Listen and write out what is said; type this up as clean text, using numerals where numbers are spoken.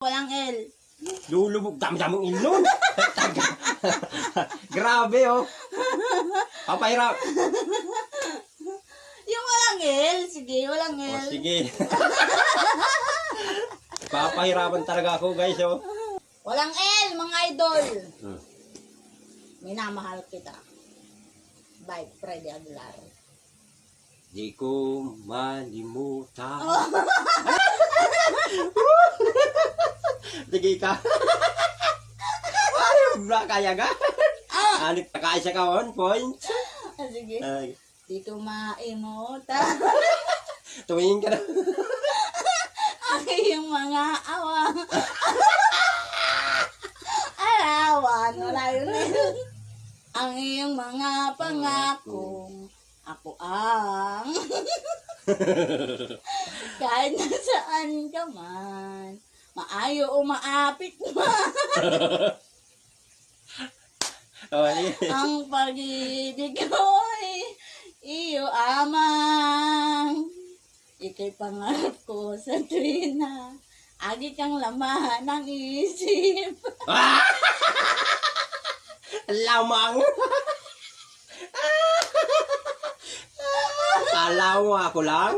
Walang L. Lulubog. Dami-daming ilon. Grabe, oh. Papahirap. Yung walang L. Sige, walang O, L. sige. Papahirapan talaga ako, guys, oh. Walang L, mga idol. Hmm. Minamahal kita. Bye, Freddy Aguilar. Di ko malimutan. Sige ka. Ay, bra kaya ka? Anik takaisa ka 1 point. Sige. Ay, Di ko maimutan. tumingin ka na. Aking mga awa. Arawan. Wala yun eh. Ang iyong mga pangakong ako ang kahit nasaan ka man, maayo o maapit man, Oh, sige. ang pag-ibig ko'y iyo amang. Ika'y pangarap ko sa tuwina, agi kang laman ng isip. Lamang. Kala mo ako lang.